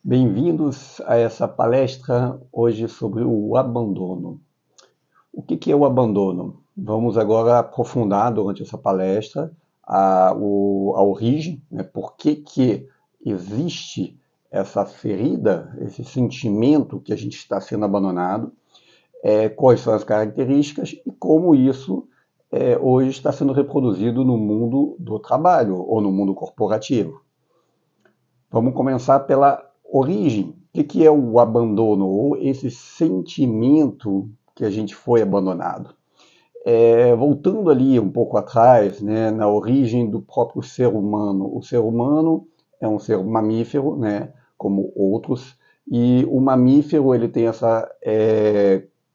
Bem-vindos a essa palestra hoje sobre o abandono. O que é o abandono? Vamos agora aprofundar durante essa palestra a origem, né? Por que existe essa ferida, esse sentimento que a gente está sendo abandonado, quais são as características e como isso hoje está sendo reproduzido no mundo do trabalho ou no mundo corporativo. Vamos começar pela origem. O que é o abandono ou esse sentimento que a gente foi abandonado? Voltando ali um pouco atrás, né, na origem do próprio ser humano. O ser humano é um ser mamífero, né, como outros, e o mamífero ele tem essa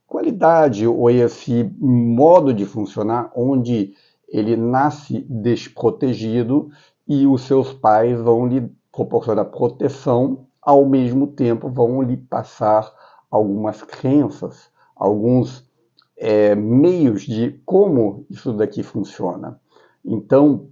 qualidade ou esse modo de funcionar onde ele nasce desprotegido e os seus pais vão lhe proporcionar proteção, ao mesmo tempo vão lhe passar algumas crenças, alguns meios de como isso daqui funciona. Então,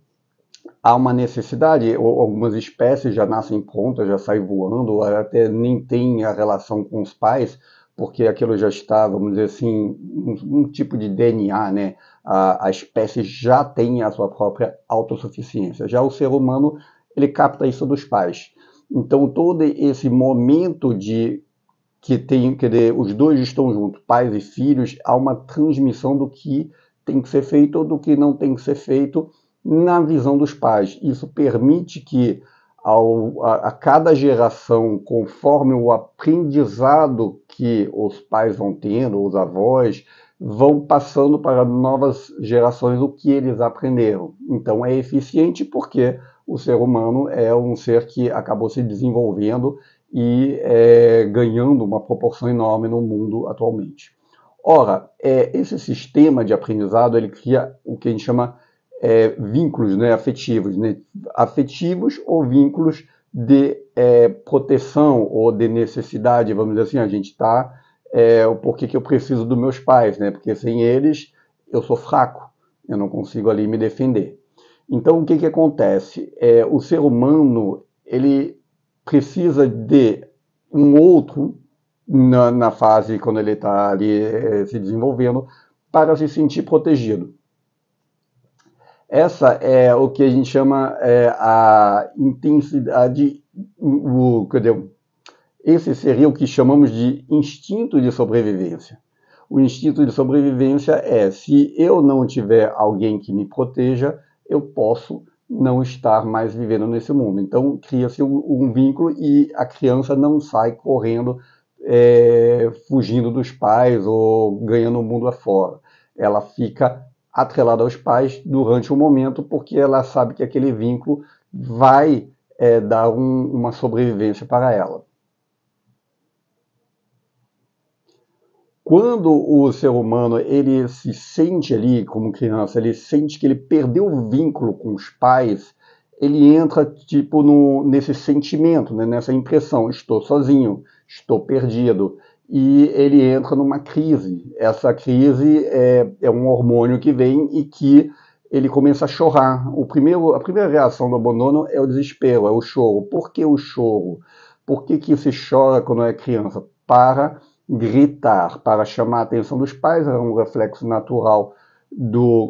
há uma necessidade, algumas espécies já nascem prontas, já saem voando, ou até nem tem a relação com os pais, porque aquilo já está, vamos dizer assim, um tipo de DNA, né? A espécie já tem a sua própria autossuficiência. Já o ser humano, ele capta isso dos pais. Então, todo esse momento de que os dois estão juntos, pais e filhos, há uma transmissão do que tem que ser feito ou do que não tem que ser feito na visão dos pais. Isso permite que a cada geração, conforme o aprendizado que os pais vão tendo, os avós, vão passando para novas gerações o que eles aprenderam. Então é eficiente porque o ser humano é um ser que acabou se desenvolvendo e ganhando uma proporção enorme no mundo atualmente. Ora, esse sistema de aprendizado ele cria o que a gente chama vínculos, né, afetivos, né, afetivos ou vínculos de proteção ou de necessidade, vamos dizer assim, a gente está, o porquê que eu preciso dos meus pais, né, porque sem eles eu sou fraco, eu não consigo ali me defender. Então o que acontece? O ser humano ele precisa de um outro na fase quando ele está ali se desenvolvendo para se sentir protegido. Essa é o que a gente chama a intensidade, esse seria o que chamamos de instinto de sobrevivência. O instinto de sobrevivência é, se eu não tiver alguém que me proteja, eu posso não estar mais vivendo nesse mundo. Então, cria-se um vínculo e a criança não sai correndo, fugindo dos pais ou ganhando o mundo afora. Ela fica atrelada aos pais durante um momento, porque ela sabe que aquele vínculo vai dar uma sobrevivência para ela. Quando o ser humano ele se sente ali como criança, ele sente que ele perdeu o vínculo com os pais, ele entra tipo nesse sentimento, né, nessa impressão, estou sozinho, estou perdido, e ele entra numa crise. Essa crise é um hormônio que vem e que ele começa a chorar. A primeira reação do abandono é o desespero, é o choro. Por que o choro? Por que se chora quando é criança? Para gritar, para chamar a atenção dos pais, é um reflexo natural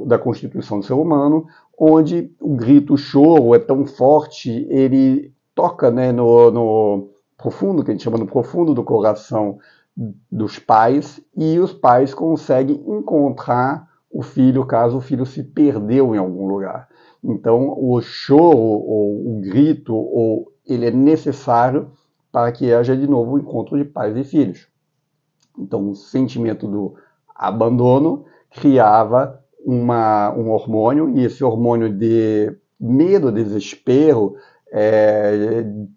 da constituição do ser humano, onde o grito, o choro é tão forte, ele toca, né, no profundo, que a gente chama no profundo do coração dos pais, e os pais conseguem encontrar o filho, caso o filho se perdeu em algum lugar. Então, o choro, ou o grito, ele é necessário para que haja de novo o encontro de pais e filhos. Então, o sentimento do abandono criava um hormônio, e esse hormônio de medo, desespero,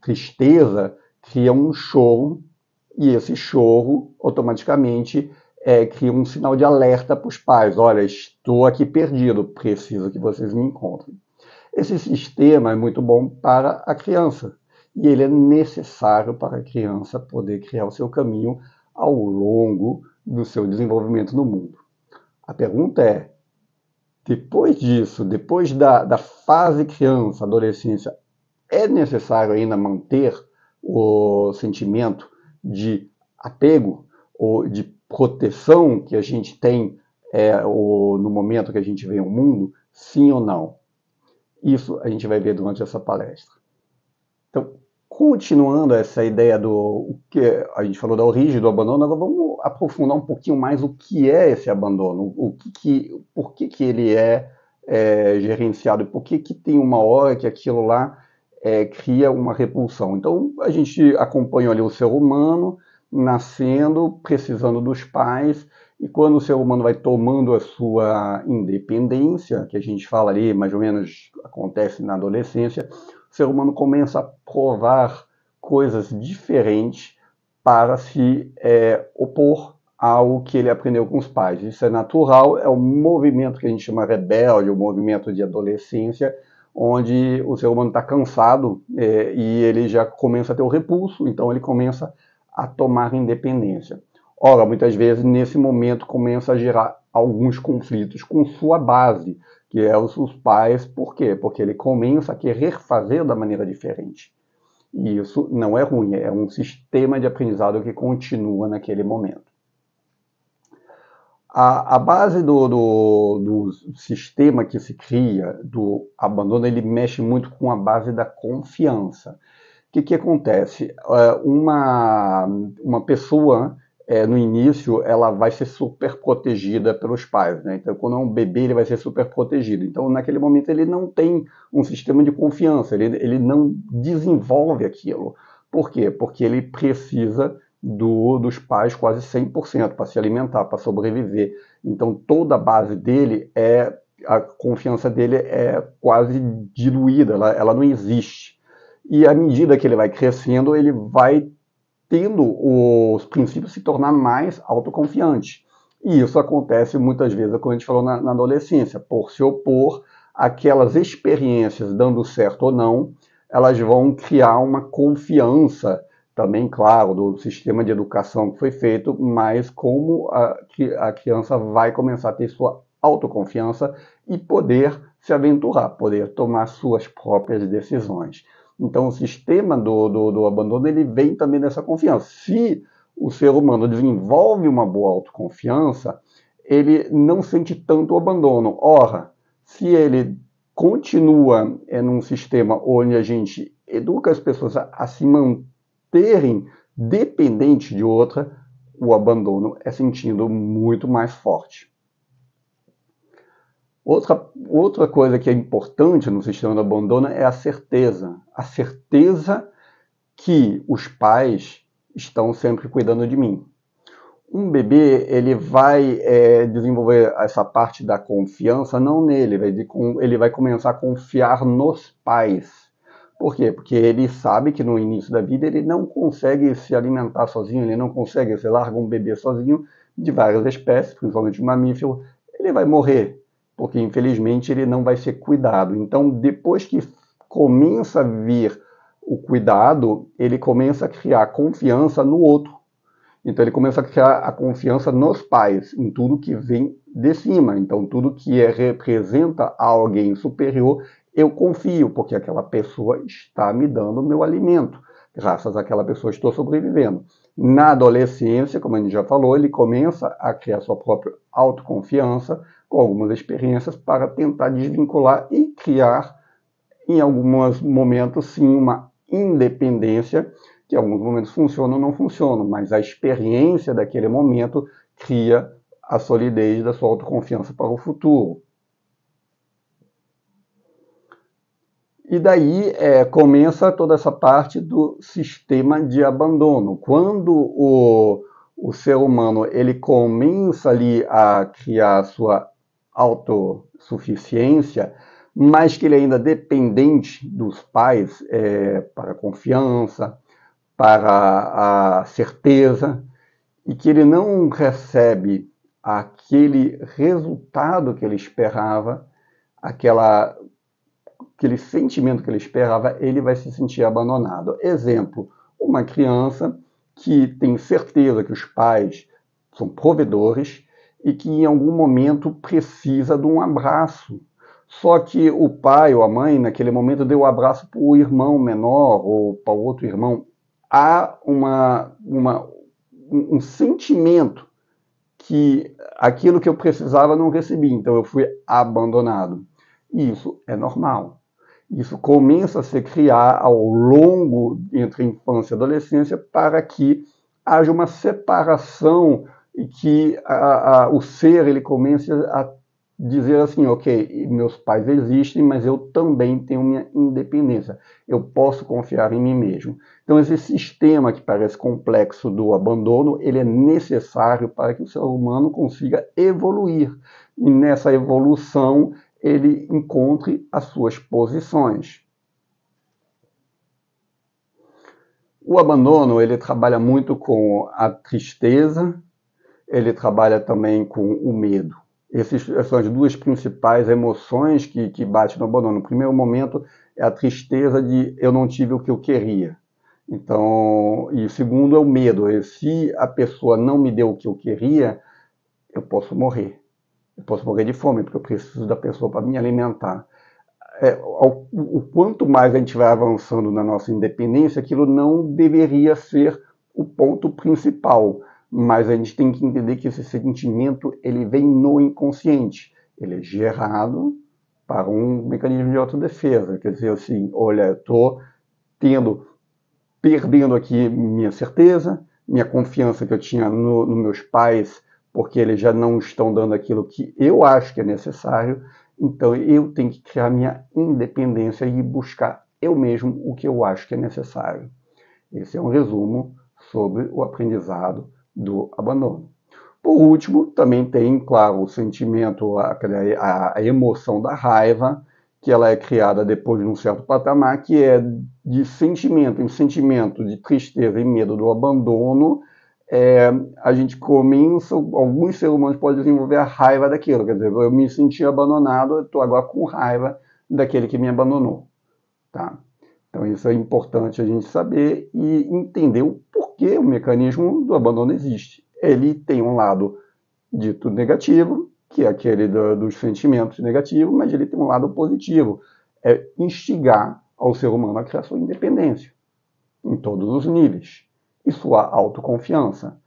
tristeza, cria um choro, e esse choro automaticamente cria um sinal de alerta para os pais: olha, estou aqui perdido, preciso que vocês me encontrem. Esse sistema é muito bom para a criança, e ele é necessário para a criança poder criar o seu caminho ao longo do seu desenvolvimento no mundo. A pergunta é, depois disso, depois da fase criança, adolescência, é necessário ainda manter o sentimento de apego ou de proteção que a gente tem no momento que a gente vê o mundo, sim ou não? Isso a gente vai ver durante essa palestra. Então, continuando essa ideia do o que a gente falou da origem do abandono, agora vamos aprofundar um pouquinho mais o que é esse abandono, por que ele é gerenciado e por que tem uma hora que aquilo lá cria uma repulsão. Então, a gente acompanha ali o ser humano nascendo, precisando dos pais, e quando o ser humano vai tomando a sua independência, que a gente fala ali, mais ou menos acontece na adolescência, o ser humano começa a provar coisas diferentes para se opor ao que ele aprendeu com os pais. Isso é natural, é um movimento que a gente chama rebelde, o movimento de adolescência, onde o ser humano está cansado e ele já começa a ter o repulso, então ele começa a tomar independência. Ora, muitas vezes nesse momento começa a gerar alguns conflitos com sua base, que é os pais. Por quê? Porque ele começa a querer fazer da maneira diferente. E isso não é ruim, é um sistema de aprendizado que continua naquele momento. A base do sistema que se cria, do abandono, ele mexe muito com a base da confiança. O que acontece? Uma pessoa, no início, ela vai ser super protegida pelos pais, né? Então, quando é um bebê, ele vai ser super protegido. Então, naquele momento, ele não tem um sistema de confiança, ele não desenvolve aquilo. Por quê? Porque ele precisa dos pais quase 100% para se alimentar, para sobreviver. Então, toda a base dele a confiança dele é quase diluída, ela não existe. E à medida que ele vai crescendo, ele vai tendo os princípios se tornar mais autoconfiante. E isso acontece muitas vezes, como a gente falou na adolescência, por se opor àquelas experiências dando certo ou não, elas vão criar uma confiança também, claro, do sistema de educação que foi feito, mas como a criança vai começar a ter sua autoconfiança e poder se aventurar, poder tomar suas próprias decisões. Então, o sistema do abandono ele vem também dessa confiança. Se o ser humano desenvolve uma boa autoconfiança, ele não sente tanto o abandono. Ora, se ele continua num sistema onde a gente educa as pessoas a se manterem dependentes de outra, o abandono é sentido muito mais forte. Outra coisa que é importante no sistema do abandono é a certeza. A certeza que os pais estão sempre cuidando de mim. Um bebê, ele vai desenvolver essa parte da confiança não nele, ele vai começar a confiar nos pais. Por quê? Porque ele sabe que no início da vida ele não consegue se alimentar sozinho, ele não consegue, você larga um bebê sozinho de várias espécies, principalmente mamífero, ele vai morrer, porque infelizmente ele não vai ser cuidado. Então, depois que começa a vir o cuidado, ele começa a criar confiança no outro. Então ele começa a criar a confiança nos pais, em tudo que vem de cima. Então tudo que representa alguém superior, eu confio, porque aquela pessoa está me dando o meu alimento. Graças àquela pessoa estou sobrevivendo. Na adolescência, como a gente já falou, ele começa a criar sua própria autoconfiança com algumas experiências para tentar desvincular e criar, em alguns momentos, sim, uma independência, que em alguns momentos funcionam ou não funcionam, mas a experiência daquele momento cria a solidez da sua autoconfiança para o futuro. E daí começa toda essa parte do sistema de abandono. Quando o ser humano ele começa ali a criar a sua autossuficiência, mas que ele ainda é dependente dos pais para a confiança, para a certeza, e que ele não recebe aquele resultado que ele esperava, aquele sentimento que ele esperava, ele vai se sentir abandonado. Exemplo, uma criança que tem certeza que os pais são provedores e que em algum momento precisa de um abraço. Só que o pai ou a mãe, naquele momento, deu o abraço para o irmão menor ou para o outro irmão. há um sentimento que aquilo que eu precisava não recebi, então eu fui abandonado. E isso é normal. Isso começa a se criar ao longo entre a infância e a adolescência para que haja uma separação e que o ser ele comece a dizer assim, ok, meus pais existem, mas eu também tenho minha independência. Eu posso confiar em mim mesmo. Então esse sistema que parece complexo do abandono, ele é necessário para que o ser humano consiga evoluir. E nessa evolução ele encontre as suas posições. O abandono, ele trabalha muito com a tristeza, ele trabalha também com o medo. Essas são as duas principais emoções que batem no abandono. No primeiro momento é a tristeza de eu não tive o que eu queria. Então, e o segundo é o medo. Se a pessoa não me deu o que eu queria, eu posso morrer. Eu posso morrer de fome, porque eu preciso da pessoa para me alimentar. O quanto mais a gente vai avançando na nossa independência, aquilo não deveria ser o ponto principal. Mas a gente tem que entender que esse sentimento ele vem no inconsciente. Ele é gerado para um mecanismo de autodefesa. Quer dizer assim, olha, eu estou perdendo aqui minha certeza, minha confiança que eu tinha nos meus pais, porque eles já não estão dando aquilo que eu acho que é necessário. Então eu tenho que criar minha independência e buscar eu mesmo o que eu acho que é necessário. Esse é um resumo sobre o aprendizado do abandono. Por último, também tem, claro, o sentimento, a emoção da raiva, que ela é criada depois de um certo patamar, que é de sentimento em sentimento de tristeza e medo do abandono. A gente começa, alguns seres humanos podem desenvolver a raiva daquilo, quer dizer, eu me senti abandonado, eu estou agora com raiva daquele que me abandonou. Tá? Então isso é importante a gente saber e entender o porquê o mecanismo do abandono existe. Ele tem um lado dito negativo, que é aquele dos sentimentos negativos, mas ele tem um lado positivo, é instigar ao ser humano a criar sua independência, em todos os níveis, e sua autoconfiança.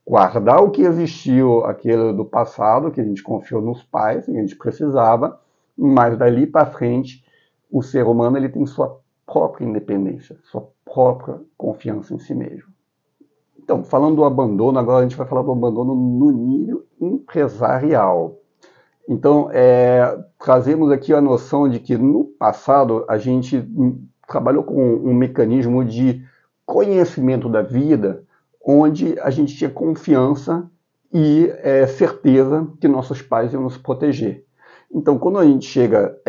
Guardar o que existiu, aquele do passado, que a gente confiou nos pais, que a gente precisava, mas dali para frente, o ser humano ele tem sua própria independência, sua própria confiança em si mesmo. Então, falando do abandono, agora a gente vai falar do abandono no nível empresarial. Então, trazemos aqui a noção de que no passado a gente trabalhou com um mecanismo de conhecimento da vida, onde a gente tinha confiança e certeza que nossos pais iam nos proteger. Então, quando a gente chega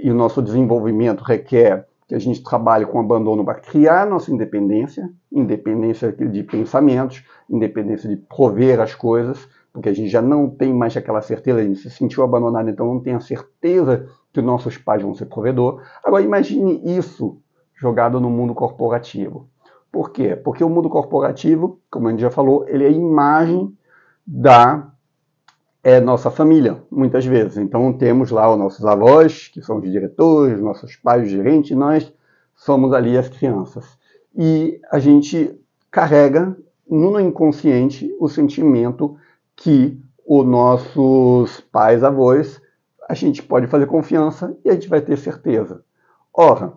e o nosso desenvolvimento requer que a gente trabalhe com abandono para criar nossa independência, independência de pensamentos, independência de prover as coisas, porque a gente já não tem mais aquela certeza, a gente se sentiu abandonado, então não tem a certeza que nossos pais vão ser provedor. Agora imagine isso jogado no mundo corporativo. Por quê? Porque o mundo corporativo, como a gente já falou, ele é a imagem da nossa família, muitas vezes. Então temos lá os nossos avós, que são os diretores, nossos pais, os gerentes, e nós somos ali as crianças. E a gente carrega no inconsciente o sentimento que os nossos pais, avós, a gente pode fazer confiança e a gente vai ter certeza. Ora,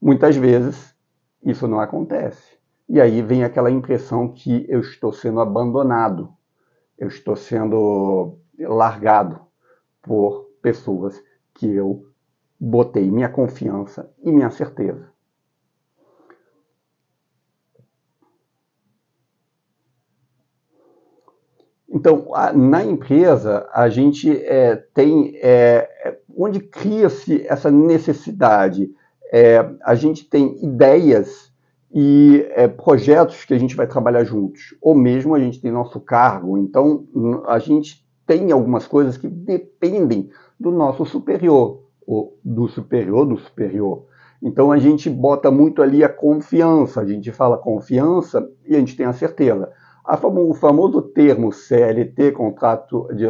muitas vezes isso não acontece. E aí vem aquela impressão que eu estou sendo abandonado, eu estou sendo largado por pessoas que eu botei minha confiança e minha certeza. Então, na empresa, a gente tem onde cria-se essa necessidade. A gente tem ideias e projetos que a gente vai trabalhar juntos, ou mesmo a gente tem nosso cargo. Então, a gente tem algumas coisas que dependem do nosso superior, ou do superior do superior. Então, a gente bota muito ali a confiança. A gente fala confiança e a gente tem a certeza. O famoso termo CLT, contrato de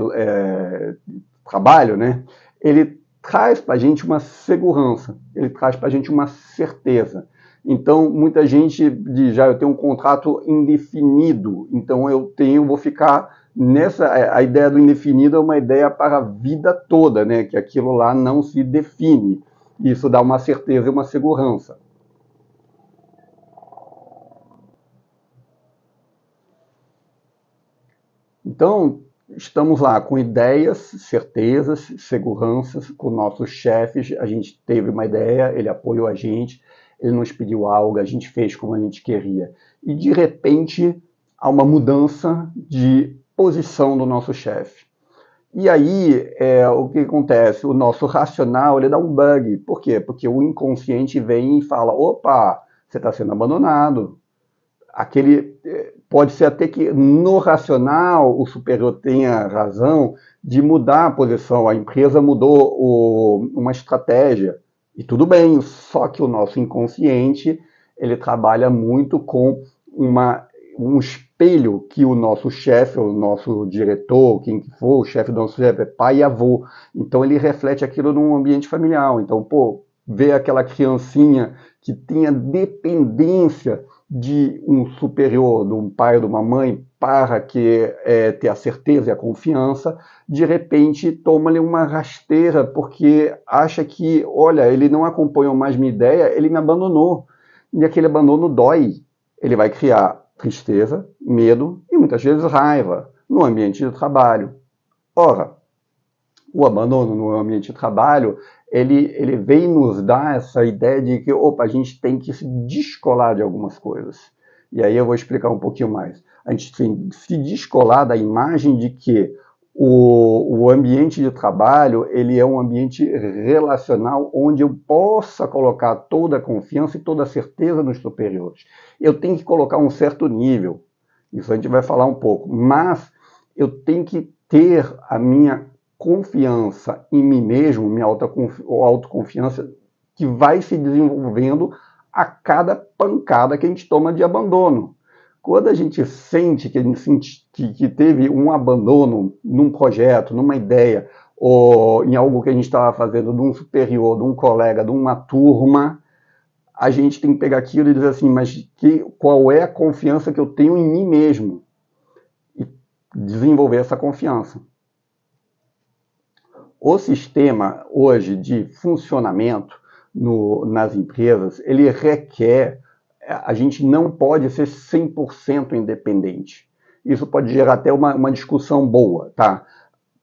trabalho, né? Ele traz para a gente uma segurança, ele traz para a gente uma certeza. Então, muita gente diz, já eu tenho um contrato indefinido, então vou ficar nessa. A ideia do indefinido é uma ideia para a vida toda, né? Que aquilo lá não se define. Isso dá uma certeza e uma segurança. Então, estamos lá com ideias, certezas, seguranças, com nossos chefes. A gente teve uma ideia, ele apoiou a gente, ele nos pediu algo, a gente fez como a gente queria. E, de repente, há uma mudança de posição do nosso chefe. E aí, o que acontece? O nosso racional ele dá um bug. Por quê? Porque o inconsciente vem e fala: opa, você está sendo abandonado. Aquele pode ser até que no racional o superior tenha razão de mudar a posição. A empresa mudou uma estratégia e tudo bem. Só que o nosso inconsciente ele trabalha muito com um espelho que o nosso chefe, o nosso diretor, quem que for, o chefe do nosso chefe é pai e avô. Então ele reflete aquilo num ambiente familiar. Então, pô, ver aquela criancinha que tinha dependência de um superior, de um pai ou de uma mãe, para ter a certeza e a confiança, de repente toma-lhe uma rasteira, porque acha que, olha, ele não acompanhou mais minha ideia, ele me abandonou. E aquele abandono dói. Ele vai criar tristeza, medo e muitas vezes raiva no ambiente de trabalho. Ora, o abandono no ambiente de trabalho, ele vem nos dar essa ideia de que, opa, a gente tem que se descolar de algumas coisas. E aí eu vou explicar um pouquinho mais. A gente tem que se descolar da imagem de que o ambiente de trabalho, ele é um ambiente relacional onde eu possa colocar toda a confiança e toda a certeza nos superiores. Eu tenho que colocar um certo nível, isso a gente vai falar um pouco, mas eu tenho que ter a minha confiança em mim mesmo, minha autoconfiança, que vai se desenvolvendo a cada pancada que a gente toma de abandono. Quando a gente sente que teve um abandono num projeto, numa ideia, ou em algo que a gente estava fazendo, de um superior, de um colega, de uma turma, a gente tem que pegar aquilo e dizer assim, mas qual é a confiança que eu tenho em mim mesmo? E desenvolver essa confiança. O sistema hoje de funcionamento nas empresas, ele requer, a gente não pode ser 100% independente. Isso pode gerar até uma discussão boa, tá?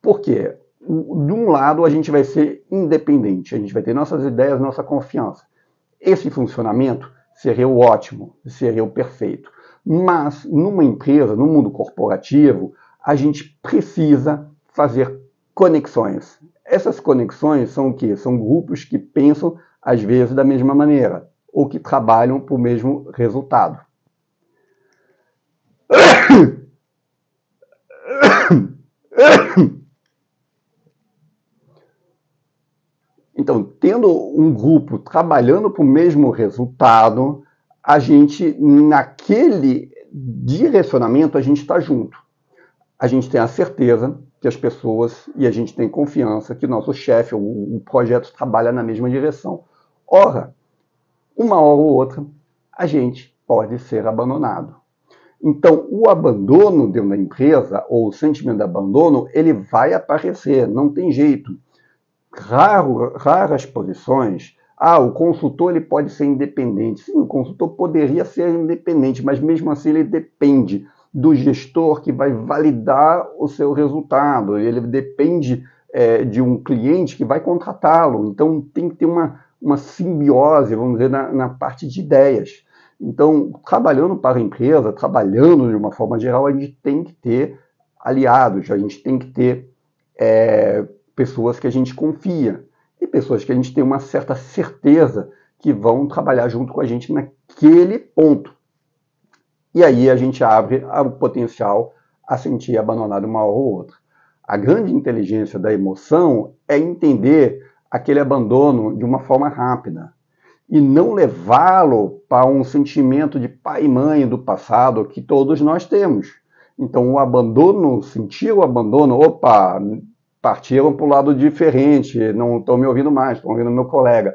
Por quê? De um lado, a gente vai ser independente, a gente vai ter nossas ideias, nossa confiança. Esse funcionamento seria o ótimo, seria o perfeito. Mas, numa empresa, no mundo corporativo, a gente precisa fazer conexões. Essas conexões são o quê? São grupos que pensam, às vezes, da mesma maneira, ou que trabalham para o mesmo resultado. Então, tendo um grupo trabalhando para o mesmo resultado, a gente, naquele direcionamento, a gente está junto. A gente tem a certeza que as pessoas, e a gente tem confiança que nosso chefe, o projeto trabalha na mesma direção. Ora, uma hora ou outra, a gente pode ser abandonado. Então, o abandono dentro da empresa, ou o sentimento de abandono, ele vai aparecer, não tem jeito. Raras posições, o consultor ele pode ser independente. Sim, o consultor poderia ser independente, mas mesmo assim ele depende do gestor que vai validar o seu resultado. Ele depende de um cliente que vai contratá-lo. Então tem que ter uma simbiose, vamos dizer, na parte de ideias. Então, trabalhando para a empresa, trabalhando de uma forma geral, a gente tem que ter aliados, a gente tem que ter pessoas que a gente confia e pessoas que a gente tem uma certa certeza que vão trabalhar junto com a gente naquele ponto. E aí a gente abre o potencial a sentir abandonado uma hora ou outra. A grande inteligência da emoção é entender aquele abandono de uma forma rápida e não levá-lo para um sentimento de pai e mãe do passado que todos nós temos. Então o abandono, sentir o abandono, opa, partiram para o lado diferente, não estão me ouvindo mais, estão ouvindo meu colega.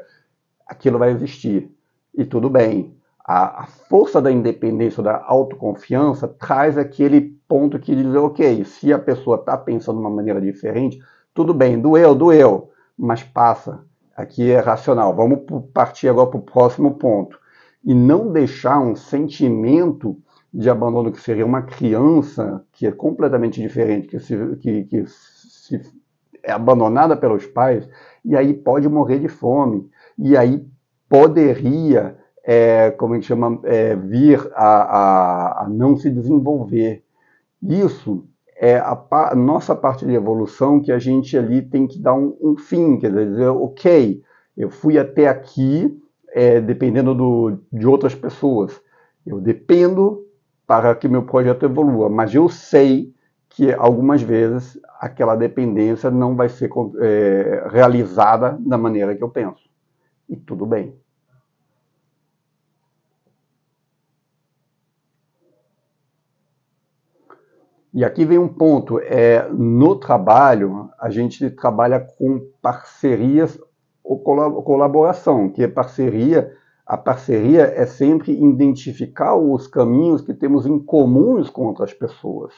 Aquilo vai existir. E tudo bem. A força da independência, da autoconfiança, traz aquele ponto que diz, ok, se a pessoa está pensando de uma maneira diferente, tudo bem, doeu, mas passa. Aqui é racional. Vamos partir agora para o próximo ponto. E não deixar um sentimento de abandono, que seria uma criança que é completamente diferente, que se é abandonada pelos pais, e aí pode morrer de fome, e aí poderia, como a gente chama, vir a não se desenvolver. Isso é a nossa parte de evolução, que a gente ali tem que dar um fim, quer dizer, ok, eu fui até aqui, dependendo de outras pessoas. Eu dependo para que meu projeto evolua, mas eu sei que algumas vezes aquela dependência não vai ser realizada da maneira que eu penso. E tudo bem. E aqui vem um ponto, no trabalho, a gente trabalha com parcerias ou colaboração, que é parceria. A parceria é sempre identificar os caminhos que temos em comuns com outras pessoas.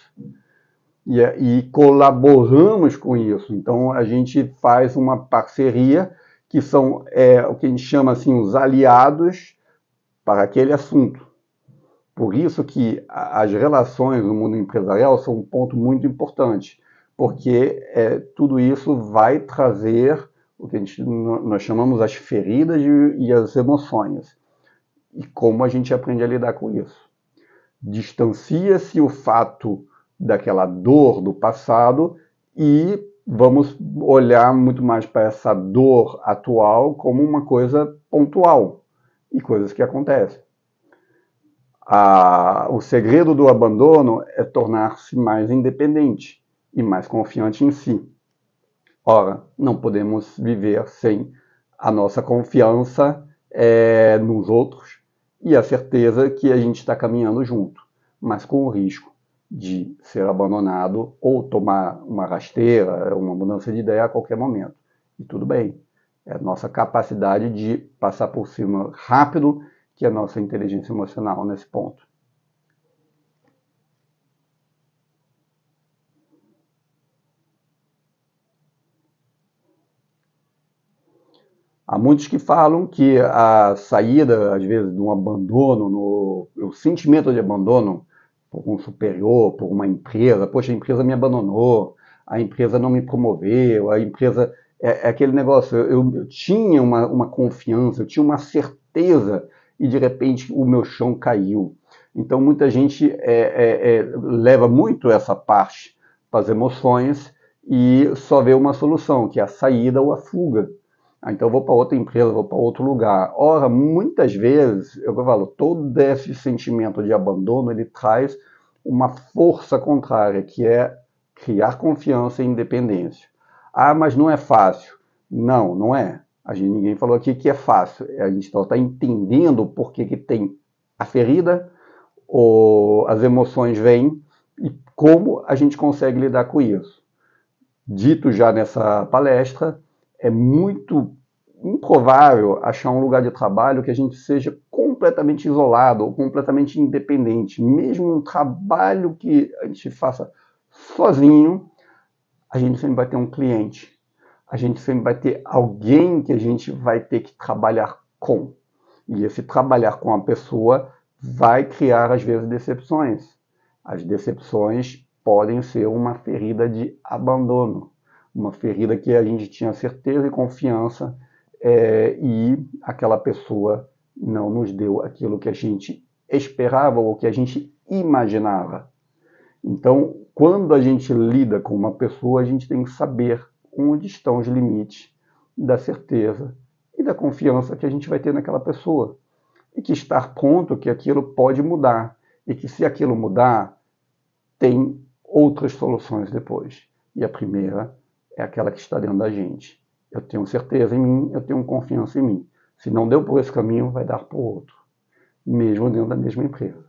E colaboramos com isso. Então, a gente faz uma parceria que são o que a gente chama assim, os aliados para aquele assunto. Por isso que as relações no mundo empresarial são um ponto muito importante, porque tudo isso vai trazer o que nós chamamos as feridas e as emoções. E como a gente aprende a lidar com isso. Distancia-se o fato daquela dor do passado e vamos olhar muito mais para essa dor atual como uma coisa pontual e coisas que acontecem. O segredo do abandono é tornar-se mais independente e mais confiante em si. Ora, não podemos viver sem a nossa confiança nos outros e a certeza que a gente está caminhando junto, mas com o risco de ser abandonado ou tomar uma rasteira, uma mudança de ideia a qualquer momento. E tudo bem. É a nossa capacidade de passar por cima rápido, que é a nossa inteligência emocional nesse ponto. Há muitos que falam que a saída, às vezes, de um abandono, o sentimento de abandono por um superior, por uma empresa, poxa, a empresa me abandonou, a empresa não me promoveu, a empresa... É aquele negócio, eu tinha uma confiança, eu tinha uma certeza e, de repente, o meu chão caiu. Então, muita gente leva muito essa parte para as emoções e só vê uma solução, que é a saída ou a fuga. Então eu vou para outra empresa, vou para outro lugar. Ora, muitas vezes, eu falo, todo esse sentimento de abandono, ele traz uma força contrária, que é criar confiança e independência. Ah, mas não é fácil. Não, não é. Ninguém falou aqui que é fácil. A gente está entendendo por que tem a ferida, ou as emoções vêm, e como a gente consegue lidar com isso. Dito já nessa palestra, é muito improvável achar um lugar de trabalho que a gente seja completamente isolado ou completamente independente. Mesmo um trabalho que a gente faça sozinho, a gente sempre vai ter um cliente. A gente sempre vai ter alguém que a gente vai ter que trabalhar com. E esse trabalhar com a pessoa vai criar, às vezes, decepções. As decepções podem ser uma ferida de abandono. Uma ferida que a gente tinha certeza e confiança e aquela pessoa não nos deu aquilo que a gente esperava ou que a gente imaginava. Então, quando a gente lida com uma pessoa, a gente tem que saber onde estão os limites da certeza e da confiança que a gente vai ter naquela pessoa. E que estar pronto que aquilo pode mudar. E que se aquilo mudar, tem outras soluções depois. E a primeira é aquela que está dentro da gente. Eu tenho certeza em mim, eu tenho confiança em mim. Se não deu por esse caminho, vai dar por outro. Mesmo dentro da mesma empresa.